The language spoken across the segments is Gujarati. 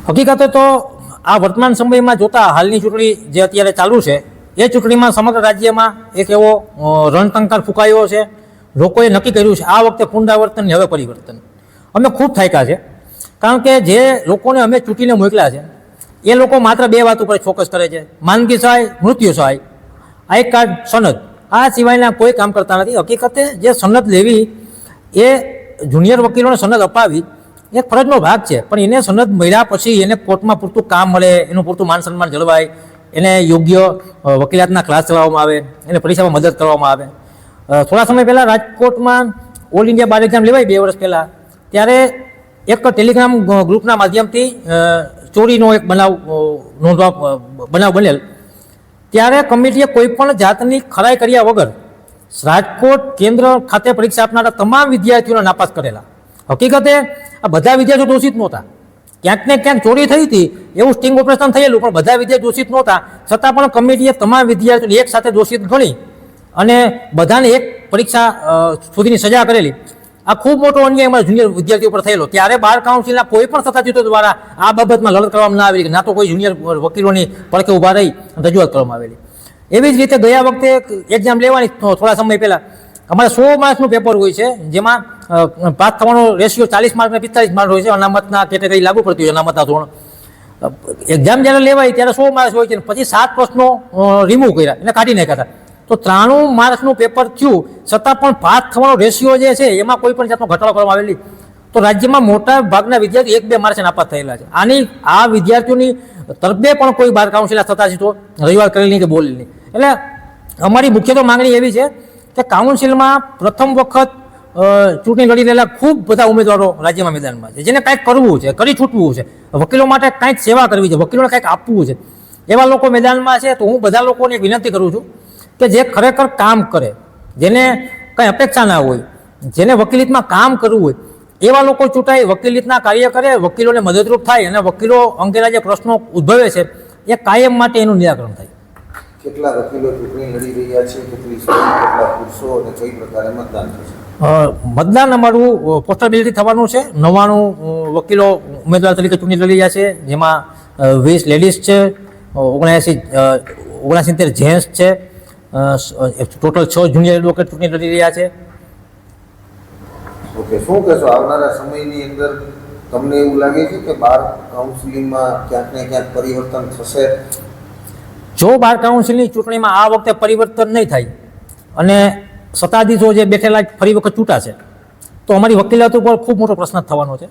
હકીકતે તો આ વર્તમાન સમયમાં જોતા હાલની ચૂંટણી જે અત્યારે ચાલુ છે એ ચૂંટણીમાં સમગ્ર રાજ્યમાં એક એવો રણટંકાર ફૂંકાયો છે. લોકોએ નક્કી કર્યું છે આ વખતે પુનરાવર્તન હવે પરિવર્તન. અમે ખૂબ થાક્યા છે, કારણ કે જે લોકોને અમે ચૂંટીને મોકલ્યા છે એ લોકો માત્ર બે વાત ઉપર ફોકસ કરે છે: માંદગી સહાય, મૃત્યુ સહાય, આઈ કાર્ડ, સનદ. આ સિવાયના કોઈ કામ કરતા નથી. હકીકતે જે સનદ લેવી એ જુનિયર વકીલોને સનદ અપાવી એક ફરજનો ભાગ છે, પણ એને સનદ મળ્યા પછી એને કોર્ટમાં પૂરતું કામ મળે, એનું પૂરતું માન સન્માન જળવાય, એને યોગ્ય વકીલાતના ક્લાસ ચલાવવામાં આવે, એને પરીક્ષામાં મદદ કરવામાં આવે. થોડા સમય પહેલાં રાજકોટમાં ઓલ ઇન્ડિયા બાર એક્ઝામ લેવાય 2 વર્ષ પહેલાં, ત્યારે એક ટેલિગ્રામ ગ્રુપના માધ્યમથી ચોરીનો એક બનાવ બનેલ. ત્યારે કમિટીએ કોઈપણ જાતની ખરાઈ કર્યા વગર રાજકોટ કેન્દ્ર ખાતે પરીક્ષા આપનારા તમામ વિદ્યાર્થીઓને નાપાસ કરેલા. હકીકતે આ બધા વિદ્યાર્થીઓ દોષિત નહોતા. ક્યાંક ને ક્યાંક ચોરી થઈ હતી એવું સ્ટિંગ ઓપરેશન થયેલું, પણ બધા વિદ્યાર્થીઓ દોષિત નહોતા. છતાં પણ કમિટીએ તમામ વિદ્યાર્થીઓને એક સાથે દોષિત ગણી અને બધાને એક પરીક્ષા સુધીની સજા કરેલી. આ ખૂબ મોટો અન્યાય અમારા જુનિયર વિદ્યાર્થીઓ પર થયેલો. ત્યારે બાર કાઉન્સિલના કોઈ પણ સત્તાધીશો દ્વારા આ બાબતમાં લડત કરવામાં ના આવેલી, ના તો કોઈ જુનિયર વકીલોની પડખે ઊભા રહી રજૂઆત કરવામાં આવેલી. એવી જ રીતે ગયા વખતે એક્ઝામ લેવાની થોડા સમય પહેલાં અમારે 100 માર્ક્સનું પેપર હોય છે, જેમાં પાસ થવાનો રેશિયો 40 માર્ક અને 45 માર્ક હોય છે. અનામતના કેટેગરી લાગુ પડતી હોય, અનામતના ધોરણ. એક્ઝામ જ્યારે લેવાય ત્યારે 100 માર્ક્સ હોય છે, પછી 7 પ્રશ્નો રિમૂવ કર્યા, એને કાઢી નાખ્યા હતા. તો 93 માર્ક્સનું પેપર થયું, છતાં પણ પાસ થવાનો રેશિયો જે છે એમાં કોઈ પણ જાતનો ઘટાડો કરવામાં આવેલી. તો રાજ્યમાં મોટા ભાગના વિદ્યાર્થીઓ 1-2 માર્ક્સે નાપાસ થયેલા છે. આ વિદ્યાર્થીઓની તરફે પણ કોઈ બાર કાઉન્સિલના સત્તાધીશો રજૂઆત કરેલી નહીં કે બોલેલી નહીં. એટલે અમારી મુખ્ય તો માંગણી એવી છે કે કાઉન્સિલમાં પ્રથમ વખત ચૂંટણી લડી રહેલા ખૂબ બધા ઉમેદવારો રાજ્યમાં મેદાનમાં છે, જેને કાંઈક કરવું છે, કરી છૂટવું છે, વકીલો માટે કાંઈક સેવા કરવી છે, વકીલોને કાંઈક આપવું છે, એવા લોકો મેદાનમાં છે. તો હું બધા લોકોને એક વિનંતી કરું છું કે જે ખરેખર કામ કરે, જેને કંઈ અપેક્ષા ના હોય, જેને વકીલીતમાં કામ કરવું હોય, એવા લોકો ચૂંટાય, વકીલીતના કાર્ય કરે, વકીલોને મદદરૂપ થાય અને વકીલો અંગેના જે પ્રશ્નો ઉદ્ભવે છે એ કાયમ માટે એનું નિરાકરણ થાય. કેટલા વકીલો ચૂંટણી લડી રહ્યા છે, કેટલી સ્ત્રીઓ, કેટલા પુરુષો અને કઈ પ્રકારે મતદાન થશે? મતદાન અમારું પોસ્ટેબિલિટી થવાનું છે. 99 વકીલો ઉમેદવાર તરીકે ચૂંટણી લડી રહ્યા છે, જેમાં 20 લેડીઝ છે, 79 જેન્ટ્સ છે, ટોટલ 6 જુનિયર એડવોકેટ ચૂંટણી લડી રહ્યા છે. ઓકે, શું કહેશો આવનારા સમયની અંદર તમને એવું લાગે છે કે બાર કાઉન્સિલિંગમાં ક્યાંક ને ક્યાંક પરિવર્તન થશે? જો બાર કાઉન્સિલની ચૂંટણીમાં આ વખતે પરિવર્તન નહીં થાય અને સત્તાધીશો જે બેઠેલા ફરી વખત ચૂંટાશે, તો અમારી વકીલાત ઉપર ખૂબ મોટો પ્રશ્ન થવાનો છે.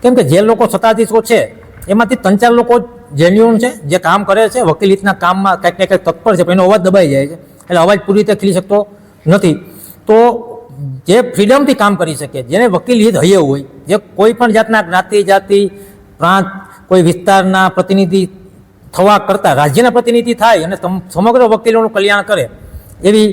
કેમ કે જે લોકો સત્તાધીશો છે એમાંથી 3-4 લોકો જેન્યુઅન છે, જે કામ કરે છે, વકીલીતના કામમાં કંઈક ને કંઈક તત્પર છે, પણ એનો અવાજ દબાઈ જાય છે, એટલે અવાજ પૂરી રીતે ખીલી શકતો નથી. તો જે ફ્રીડમથી કામ કરી શકે, જેને વકીલ હિત હૈયે હોય, જે કોઈ પણ જાતના જ્ઞાતિ, જાતિ, પ્રાંત, કોઈ વિસ્તારના પ્રતિનિધિ થવા કરતાં રાજ્યના પ્રતિનિધિ થાય અને સમગ્ર વકીલોનું કલ્યાણ કરે, એવી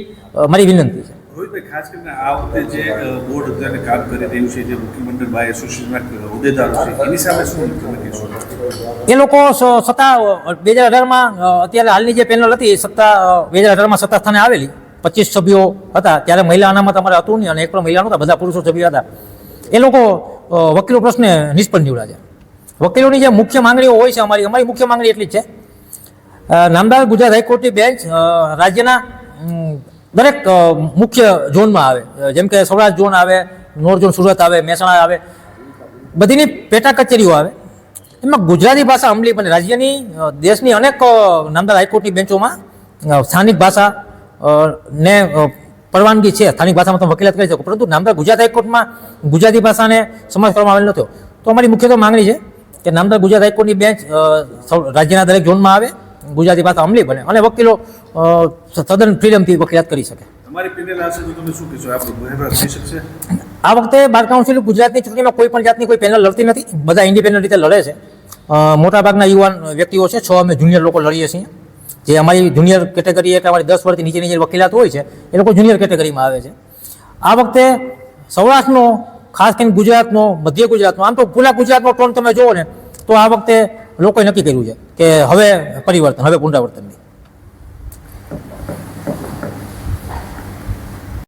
મારી વિનંતી છે. રોહિતભાઈ, ખાસ કરીને આ વખતે જે બોર્ડ અત્યારે કામ કરી રહ્યું છે, જે વકીલ મંડળ બાય એસોસિએશનના હોદ્દેદારો છે, એની સામે શું તમે કહેશો? એ લોકો સત્તા 2018માં અત્યારે હાલની જે પેનલ હતી, સત્તા 2018માં સત્તા સ્થાને આવેલી 25 સભ્યો હતા. ત્યારે મહિલા અનામત અમારે હતું નહીં અને એક પણ મહિલા નહોતા, બધા પુરુષો સભ્યો હતા. એ લોકો વકીલો પ્રશ્ને નિષ્ફળ નીવડ્યા છે. વકીલોની જે મુખ્ય માંગણીઓ હોય છે, અમારી મુખ્ય માંગણી એટલી જ છે: નામદાર ગુજરાત હાઈકોર્ટની બેન્ચ રાજ્યના દરેક મુખ્ય ઝોનમાં આવે, જેમ કે સૌરાષ્ટ્ર ઝોન આવે, નોર્થ ઝોન સુરત આવે, મહેસાણા આવે, બધીની પેટા કચેરીઓ આવે, એમાં ગુજરાતી ભાષા અમલી બને. રાજ્યની દેશની અનેક નામદાર હાઈકોર્ટની બેન્ચોમાં સ્થાનિક ભાષા ને પરવાનગી છે, સ્થાનિક ભાષામાં તમે વકીલાત કરી શકો, પરંતુ નામદાર ગુજરાત હાઈકોર્ટમાં ગુજરાતી ભાષાને સમાવેશ કરવામાં આવેલ નહોતો. તો અમારી મુખ્ય તો માંગણી છે કે નામદાર ગુજરાત હાઈકોર્ટની બેન્ચ રાજ્યના દરેક ઝોનમાં આવે, ગુજરાતી ભાષા અમલી બને અને વકીલો સદન ફ્રીડમથી વકીલાત કરી શકે. તમારી પેનલ હશે તો તમે શું કહેશો? આપણે થઈ શકશે? આ વખતે બાર કાઉન્સિલ ગુજરાતની ચૂંટણીમાં કોઈ પણ જાતની કોઈ પેનલ લડતી નથી, બધા ઇન્ડિપેન્ડન્ટ રીતે લડે છે. મોટાભાગના યુવાન વ્યક્તિઓ છે, 6 અમે જુનિયર લોકો લડીએ છીએ. જે અમારી જુનિયર કેટેગરી એટલે અમારી 10 વર્ષથી નીચેની જે વકીલાત હોય છે એ લોકો જુનિયર કેટેગરીમાં આવે છે. આ વખતે સૌરાષ્ટ્રનો, ખાસ કરીને ગુજરાતનો, મધ્ય ગુજરાતનો, આમ તો પૂરા ગુજરાતનો ટોન તમે જુઓ ને, તો આ વખતે લોકોએ નક્કી કર્યું છે કે હવે પરિવર્તન, હવે પુનરાવર્તન નહીં.